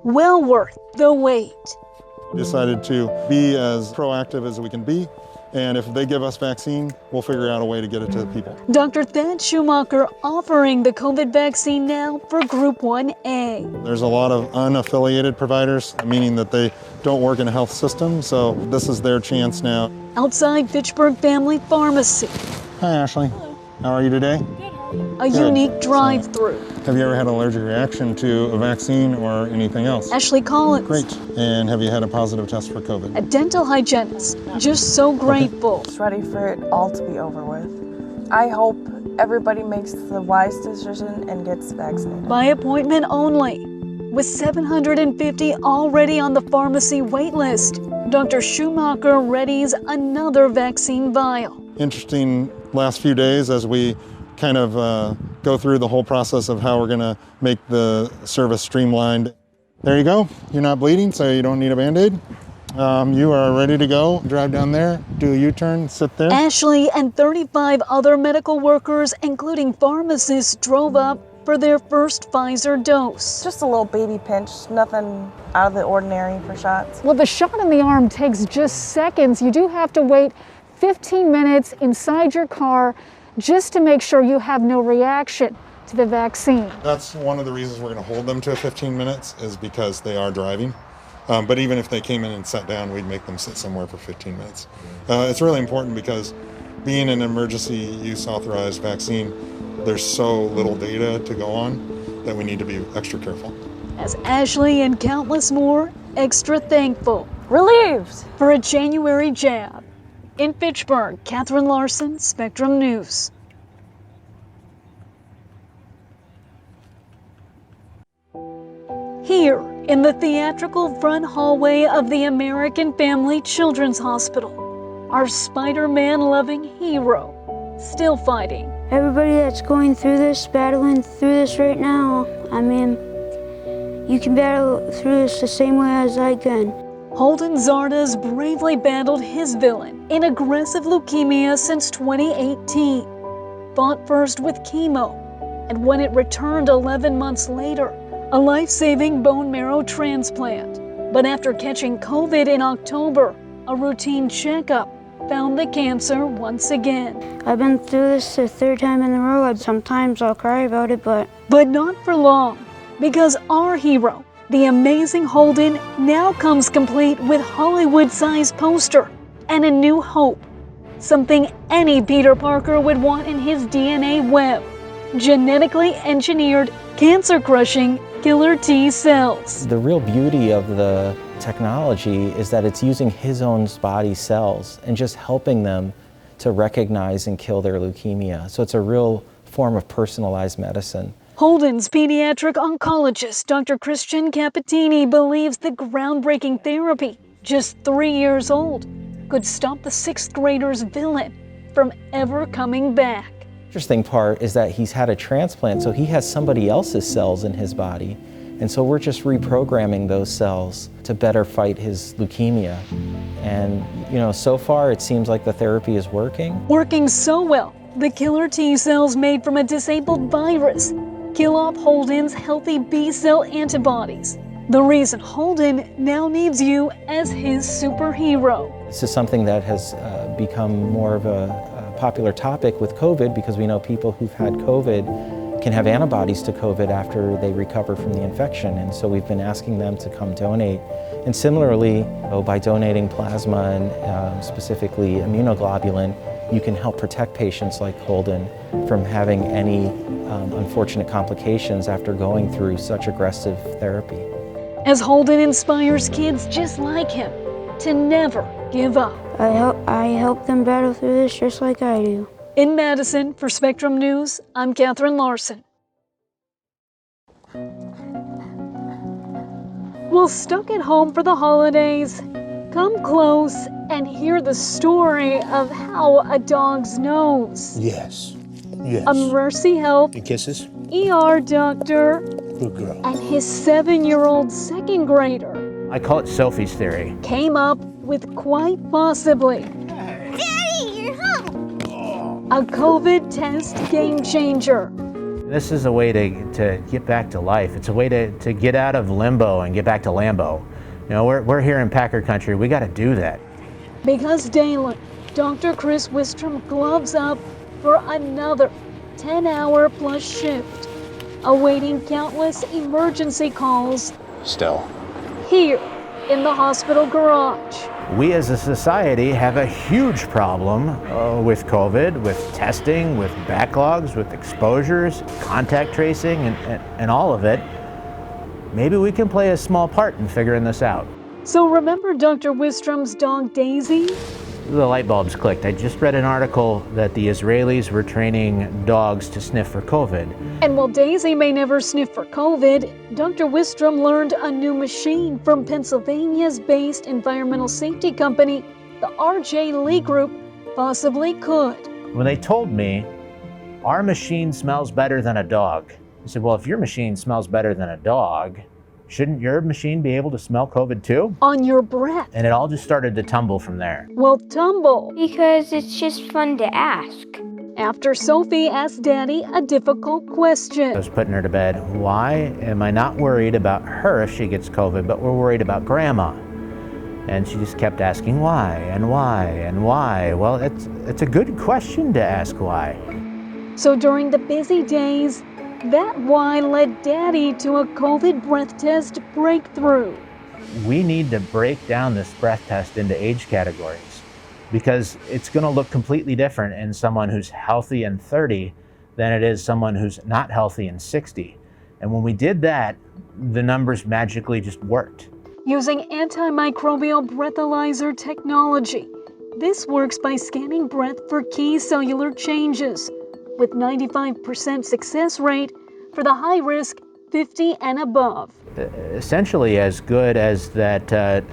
well worth the wait. We decided to be as proactive as we can be, and if they give us vaccine, we'll figure out a way to get it to the people. Dr. Thad Schumacher offering the COVID vaccine now for Group 1A. There's a lot of unaffiliated providers, meaning that they don't work in a health system, so this is their chance now. Outside Fitchburg Family Pharmacy. Hi, Ashley. How are you today? A unique drive-through. Have you ever had an allergic reaction to a vaccine or anything else? Ashley Collins. Great. And have you had a positive test for COVID? A dental hygienist. Just so grateful. Just ready for it all to be over with. I hope everybody makes the wise decision and gets vaccinated. By appointment only. With 750 already on the pharmacy wait list, Dr. Schumacher readies another vaccine vial. Interesting last few days as we kind of go through the whole process of how we're going to make the service streamlined. There you go. You're not bleeding, so you don't need a Band-Aid. You are ready to go. Drive down there, do a U-turn, sit there. Ashley and 35 other medical workers, including pharmacists, drove up for their first Pfizer dose. Just a little baby pinch, nothing out of the ordinary for shots. Well, the shot in the arm takes just seconds. You do have to wait 15 minutes inside your car just to make sure you have no reaction to the vaccine. That's one of the reasons we're going to hold them to 15 minutes is because they are driving. But even if they came in and sat down, we'd make them sit somewhere for 15 minutes. It's really important because being an emergency use authorized vaccine, there's so little data to go on that we need to be extra careful. As Ashley and countless more extra thankful. Relieved! For a January jab. In Fitchburg, Catherine Larson, Spectrum News. Here, in the theatrical front hallway of the American Family Children's Hospital, our Spider-Man-loving hero, still fighting. Everybody that's going through this, battling through this right now, I mean, you can battle through this the same way as I can. Holden Zardes bravely battled his villain in aggressive leukemia since 2018. Fought first with chemo, and when it returned 11 months later, a life-saving bone marrow transplant. But after catching COVID in October, a routine checkup found the cancer once again. I've been through this the third time in a row. Sometimes I'll cry about it, but not for long, because our hero, the amazing Holden, now comes complete with Hollywood-sized poster and a new hope. Something any Peter Parker would want in his DNA web. Genetically engineered, cancer-crushing killer T cells. The real beauty of the technology is that it's using his own body cells and just helping them to recognize and kill their leukemia. So it's a real form of personalized medicine. Holden's pediatric oncologist, Dr. Christian Capitini, believes the groundbreaking therapy, just 3 years old, could stop the sixth grader's villain from ever coming back. The interesting part is that he's had a transplant, so he has somebody else's cells in his body. And so we're just reprogramming those cells to better fight his leukemia. And, so far it seems like the therapy is working. Working so well, the killer T cells made from a disabled virus kill off Holden's healthy B-cell antibodies. The reason Holden now needs you as his superhero. This is something that has become more of a popular topic with COVID because we know people who've had COVID can have antibodies to COVID after they recover from the infection. And so we've been asking them to come donate. And similarly, by donating plasma and specifically immunoglobulin, you can help protect patients like Holden from having any unfortunate complications after going through such aggressive therapy. As Holden inspires kids just like him to never give up. I help them battle through this just like I do. In Madison, for Spectrum News, I'm Catherine Larson. Well, stuck at home for the holidays, come close and hear the story of how a dog's nose. Yes. Yes. A Mercy Health And kisses? ER doctor Good girl. and his 7-year-old second grader I call it Sophie's theory. came up with quite possibly Daddy, you're home! a COVID test game changer. This is a way to get back to life. It's a way to get out of limbo and get back to Lambo. You know, we're here in Packer country. We got to do that. Because daily, Dr. Chris Wistrom gloves up for another 10-hour-plus shift, awaiting countless emergency calls Still. here in the hospital garage. We as a society have a huge problem with COVID, with testing, with backlogs, with exposures, contact tracing, and all of it. Maybe we can play a small part in figuring this out. So remember Dr. Wistrom's dog Daisy? The light bulbs clicked. I just read an article that the Israelis were training dogs to sniff for COVID. And while Daisy may never sniff for COVID, Dr. Wistrom learned a new machine from Pennsylvania's based environmental safety company, the R.J. Lee Group, possibly could. When they told me, our machine smells better than a dog, I said, well, if your machine smells better than a dog, shouldn't your machine be able to smell COVID too? On your breath. And it all just started to tumble from there. Well, tumble. Because it's just fun to ask. After Sophie asked Daddy a difficult I question. was putting her to bed. Why am I not worried about her if she gets COVID, but we're worried about Grandma? And she just kept asking why and why and why. Well, it's a good question to ask why. So during the busy days, that why led Daddy to a COVID breath test breakthrough. We need to break down this breath test into age categories because it's going to look completely different in someone who's healthy and 30 than it is someone who's not healthy and 60. And when we did that, the numbers magically just worked. Using antimicrobial breathalyzer technology, this works by scanning breath for key cellular changes, with 95% success rate for the high risk 50 and above. Essentially as good as that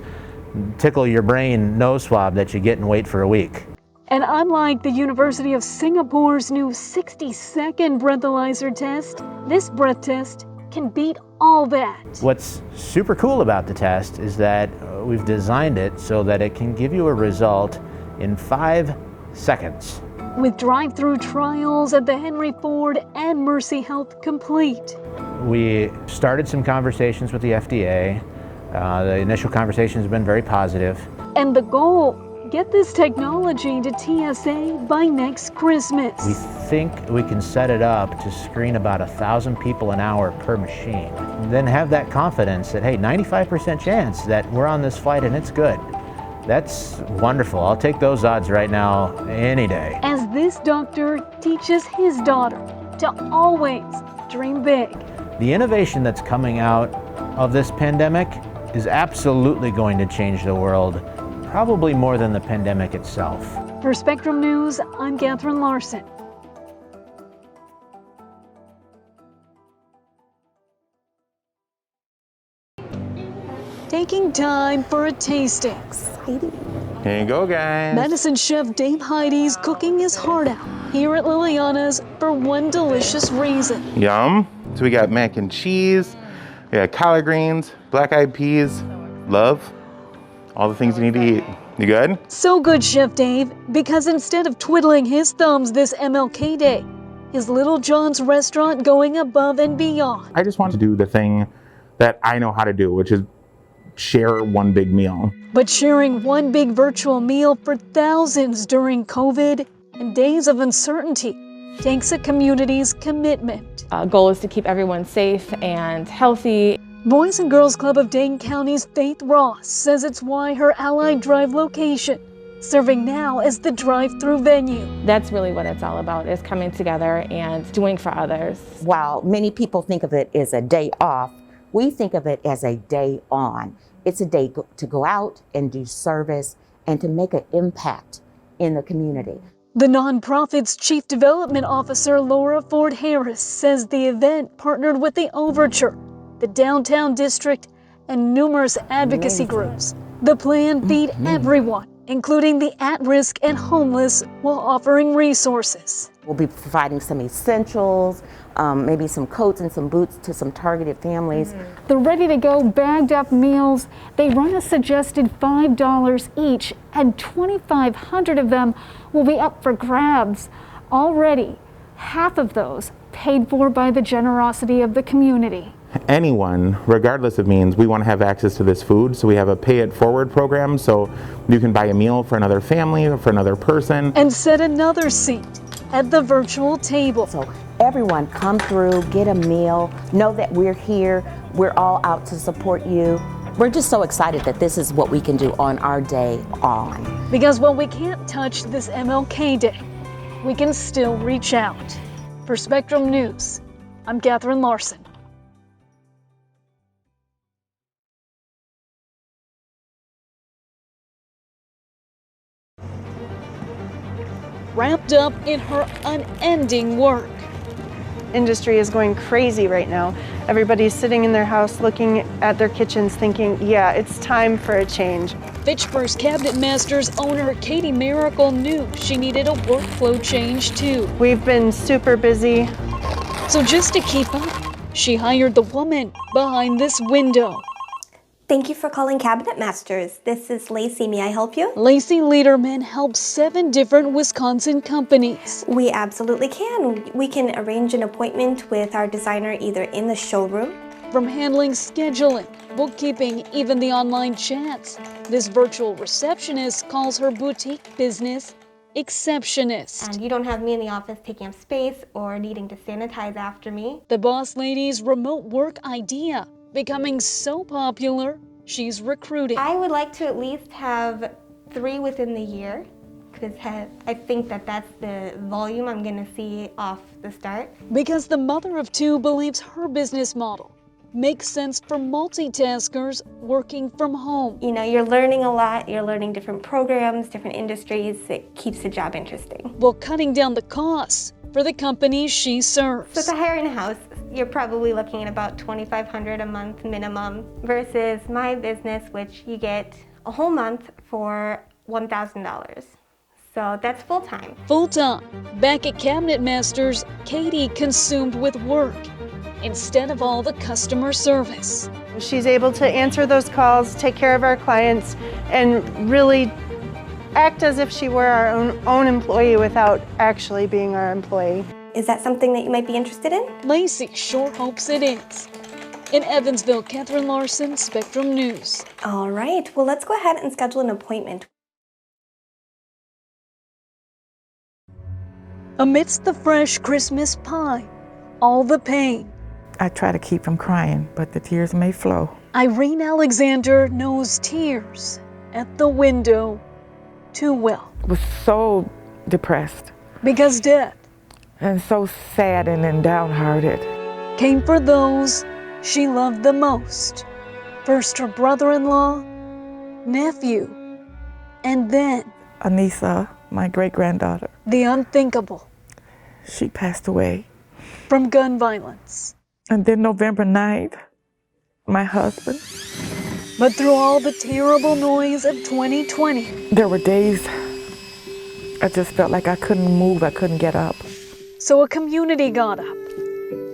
tickle your brain nose swab that you get and wait for a week. And unlike the University of Singapore's new 60-second breathalyzer test, this breath test can beat all that. What's super cool about the test is that we've designed it so that it can give you a result in 5 seconds. With drive-through trials at the Henry Ford and Mercy Health complete. We started some conversations with the FDA. The initial conversations have been very positive. And the goal, get this technology to TSA by next Christmas. We think we can set it up to screen about 1,000 people an hour per machine. Then have that confidence that, hey, 95% chance that we're on this flight and it's good. That's wonderful. I'll take those odds right now any day. As this doctor teaches his daughter to always dream big. The innovation that's coming out of this pandemic is absolutely going to change the world, probably more than the pandemic itself. For Spectrum News, I'm Catherine Larson. Taking time for a tasting. Here you go, guys. Medicine chef Dave Heidi's cooking his heart out here at Liliana's for one delicious reason. Yum. So we got mac and cheese, we got collard greens, black-eyed peas, love, all the things you need to eat. You good? So good, Chef Dave, because instead of twiddling his thumbs this MLK Day, his Little John's restaurant going above and beyond. I just want to do the thing that I know how to do, which is share one big meal. But sharing one big virtual meal for thousands during COVID and days of uncertainty takes a community's commitment. Our goal is to keep everyone safe and healthy. Boys and Girls Club of Dane County's Faith Ross says it's why her Allied Drive location, serving now as the drive-through venue. That's really what it's all about, is coming together and doing for others. While many people think of it as a day off, we think of it as a day on. It's a day to go out and do service and to make an impact in the community. The nonprofit's Chief Development Officer, Laura Ford Harris, says the event partnered with the Overture, the Downtown District, and numerous advocacy groups. The plan feed everyone, including the at-risk and homeless, while offering resources. We'll be providing some essentials, maybe some coats and some boots to some targeted families. The ready-to-go bagged-up meals, they run a suggested $5 each, and 2,500 of them will be up for grabs. Already, half of those paid for by the generosity of the community. Anyone, regardless of means, we want to have access to this food. So we have a pay it forward program, so you can buy a meal for another family or for another person. And set another seat at the virtual table. So everyone come through, get a meal, know that we're here, we're all out to support you. We're just so excited that this is what we can do on our day on. Because while we can't touch this MLK Day, we can still reach out. For Spectrum News, I'm Catherine Larson. Wrapped up in her unending work. Industry is going crazy right now. Everybody's sitting in their house looking at their kitchens thinking, yeah, it's time for a change. Fitchburg's Cabinet Masters owner Katie Miracle knew she needed a workflow change too. We've been super busy. So just to keep up, she hired the woman behind this window. Thank you for calling Cabinet Masters. This is Lacey. May I help you? Lacey Lederman helps 7 different Wisconsin companies. We absolutely can. We can arrange an appointment with our designer either in the showroom. From handling scheduling, bookkeeping, even the online chats, this virtual receptionist calls her boutique business Exceptionist. And you don't have me in the office taking up space or needing to sanitize after me. The boss lady's remote work idea becoming so popular, she's recruiting. I would like to at least have 3 within the year, because I think that that's the volume I'm going to see off the start. Because the mother of 2 believes her business model makes sense for multitaskers working from home. You know, you're learning a lot, you're learning different programs, different industries. It keeps the job interesting. While cutting down the costs for the companies she serves. So to hire in-house, you're probably looking at about $2,500 a month minimum versus my business, which you get a whole month for $1,000. So that's full-time. Full-time. Back at Cabinet Masters, Katie consumed with work instead of all the customer service. She's able to answer those calls, take care of our clients, and really act as if she were our own employee without actually being our employee. Is that something that you might be interested in? Lacey sure hopes it is. In Evansville, Catherine Larson, Spectrum News. All right, well, let's go ahead and schedule an appointment. Amidst the fresh Christmas pie, all the pain. I try to keep from crying, but the tears may flow. Irene Alexander knows tears at the window too well. I was so depressed. Because death. And so saddened and downhearted. Came for those she loved the most. First her brother-in-law, nephew, and then Anissa, my great-granddaughter. The unthinkable. She passed away. From gun violence. And then November 9th, my husband. But through all the terrible noise of 2020. There were days I just felt like I couldn't move, I couldn't get up. So a community got up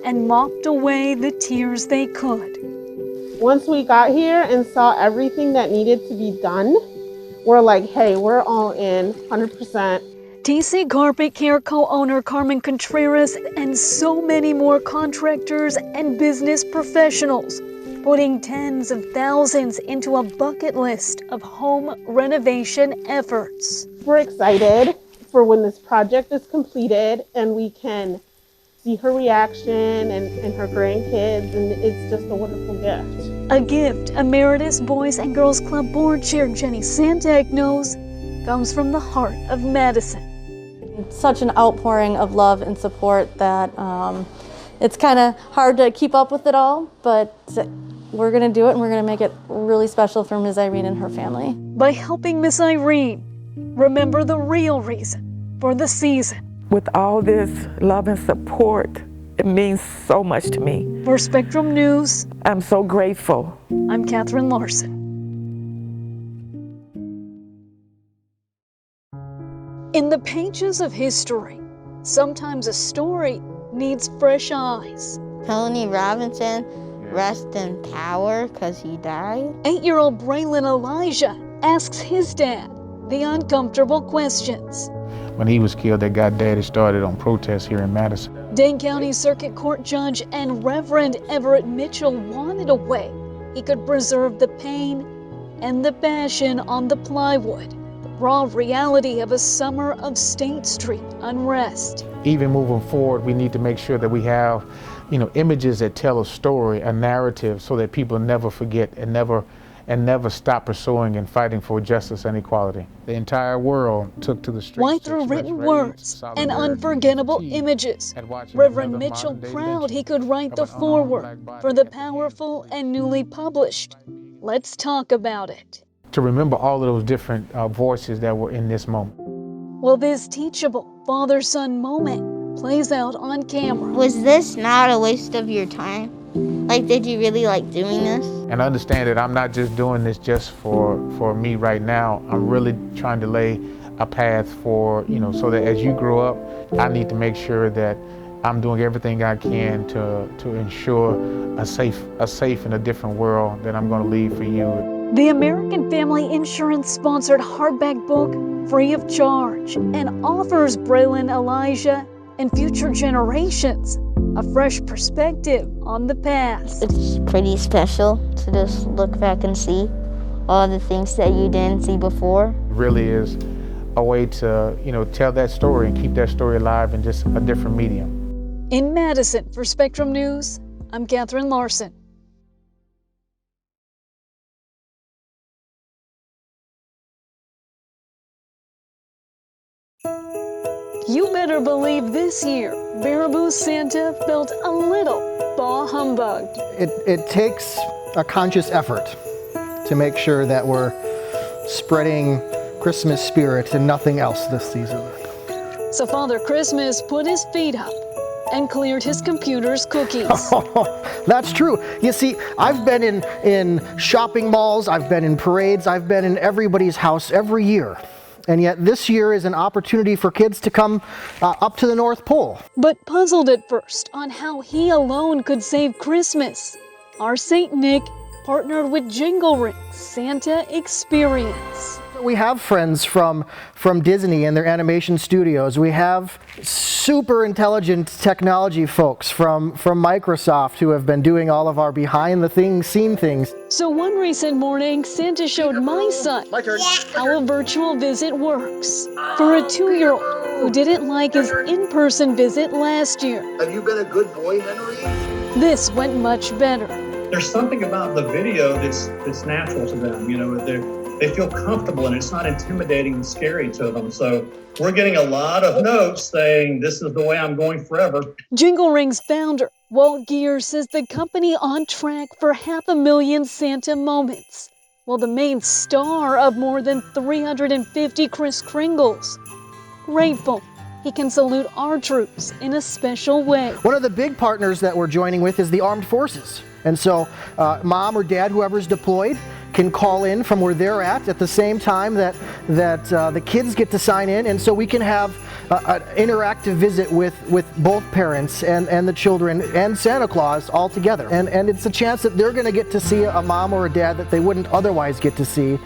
and mopped away the tears they could. Once we got here and saw everything that needed to be done, we're like, hey, we're all in, 100%. TC Carpet Care co-owner Carmen Contreras and so many more contractors and business professionals putting tens of thousands into a bucket list of home renovation efforts. We're excited for when this project is completed and we can see her reaction and her grandkids, and it's just a wonderful gift. A gift Emeritus Boys and Girls Club Board Chair Jenny Santek knows comes from the heart of Madison. Such an outpouring of love and support that it's kind of hard to keep up with it all, but we're going to do it and we're going to make it really special for Ms. Irene and her family. By helping Miss Irene remember the real reason for the season. With all this love and support, it means so much to me. For Spectrum News, I'm so grateful. I'm Catherine Larson. In the pages of history, sometimes a story needs fresh eyes. Tony Robinson, rest in power because he died. 8-year-old Braylon Elijah asks his dad the uncomfortable questions. When he was killed, that got Daddy started on protests here in Madison. Dane County Circuit Court Judge and Reverend Everett Mitchell wanted a way he could preserve the pain and the passion on the plywood, the raw reality of a summer of State Street unrest. Even moving forward, we need to make sure that we have, images that tell a story, a narrative, so that people never forget and never stop pursuing and fighting for justice and equality. The entire world took to the streets. Why through written words and unforgettable images? Reverend Mitchell proud he could write the foreword for the powerful and newly published. Let's talk about it. To remember all of those different voices that were in this moment. Well, this teachable father-son moment plays out on camera. Was this not a waste of your time? Like, did you really like doing this? And understand that I'm not just doing this just for me right now. I'm really trying to lay a path for, so that as you grow up, I need to make sure that I'm doing everything I can to ensure a safe and a different world that I'm going to leave for you. The American Family Insurance sponsored hardback book, free of charge, and offers Braylon Elijah and future generations a fresh perspective on the past. It's pretty special to just look back and see all the things that you didn't see before. It really is a way to, tell that story and keep that story alive in just a different medium. In Madison, for Spectrum News, I'm Catherine Larson. You better believe this year, Baraboo Santa felt a little bah humbugged. It takes a conscious effort to make sure that we're spreading Christmas spirit and nothing else this season. So Father Christmas put his feet up and cleared his computer's cookies. That's true. You see, I've been in shopping malls, I've been in parades, I've been in everybody's house every year. And yet this year is an opportunity for kids to come up to the North Pole. But puzzled at first on how he alone could save Christmas, our Saint Nick partnered with Jingle Rings Santa Experience. We have friends from Disney and their animation studios. We have super intelligent technology folks from Microsoft who have been doing all of our behind the scene things. So one recent morning, Santa showed my son how a virtual visit works for a 2-year-old who didn't like his in-person visit last year. Have you been a good boy, Henry? This went much better. There's something about the video that's natural to them. They feel comfortable and it's not intimidating and scary to them. So we're getting a lot of notes saying this is the way I'm going forever. Jingle Rings founder Walt Geer says the company on track for 500,000 Santa moments, while the main star of more than 350 Kris Kringles. Grateful he can salute our troops in a special way. One of the big partners that we're joining with is the Armed Forces. And so mom or dad, whoever's deployed, can call in from where they're at the same time that the kids get to sign in, and so we can have an interactive visit with both parents and the children and Santa Claus all together. And it's a chance that they're going to get to see a mom or a dad that they wouldn't otherwise get to see,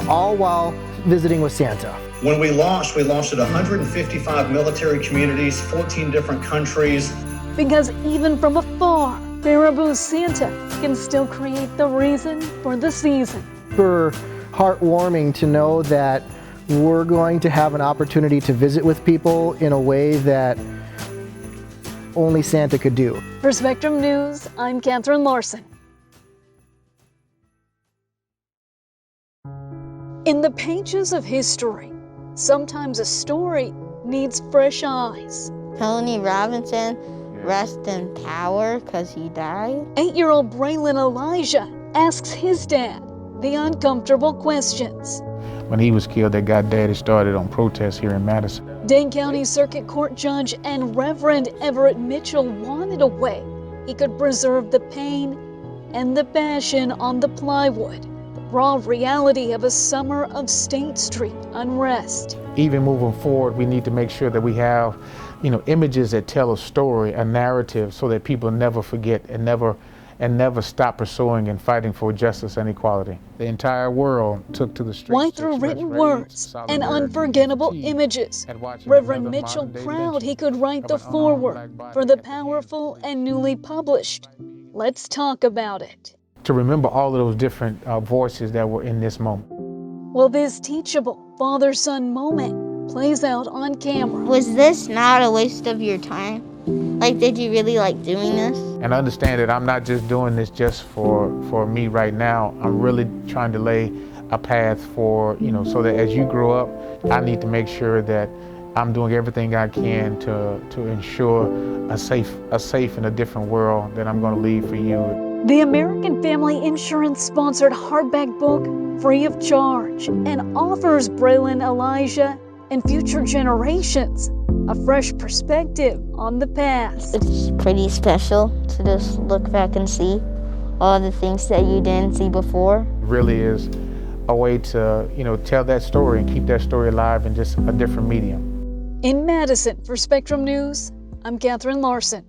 all while visiting with Santa. When we launched at 155 military communities, 14 different countries. Because even from afar, Baraboo Santa can still create the reason for the season. Super heartwarming to know that we're going to have an opportunity to visit with people in a way that only Santa could do. For Spectrum News, I'm Catherine Larson. In the pages of history, sometimes a story needs fresh eyes. Tony Robinson, rest in power because he died. 8-year-old Braylon Elijah asks his dad the uncomfortable questions. When he was killed, that got Daddy started on protests here in Madison. Dane County Circuit Court Judge and Reverend Everett Mitchell wanted a way he could preserve the pain and the passion on the plywood, the raw reality of a summer of State Street unrest. Even moving forward, we need to make sure that we have, images that tell a story, a narrative, so that people never forget and and never stopped pursuing and fighting for justice and equality. The entire world took to the streets. Why through written words and unforgettable images, Reverend Mitchell proud he could write the foreword for the powerful and newly published Let's Talk About It. To remember all of those different voices that were in this moment. Well, this teachable father-son moment plays out on camera. Was this not a waste of your time? Like, did you really like doing this? And understand that I'm not just doing this just for me right now. I'm really trying to lay a path for, so that as you grow up, I need to make sure that I'm doing everything I can to ensure a safe and a different world that I'm going to leave for you. The American Family Insurance sponsored hardback book, free of charge, and offers Braylon, Elijah, and future generations a fresh perspective on the past. It's pretty special to just look back and see all the things that you didn't see before. It really is a way to, tell that story and keep that story alive in just a different medium. In Madison, for Spectrum News, I'm Catherine Larson.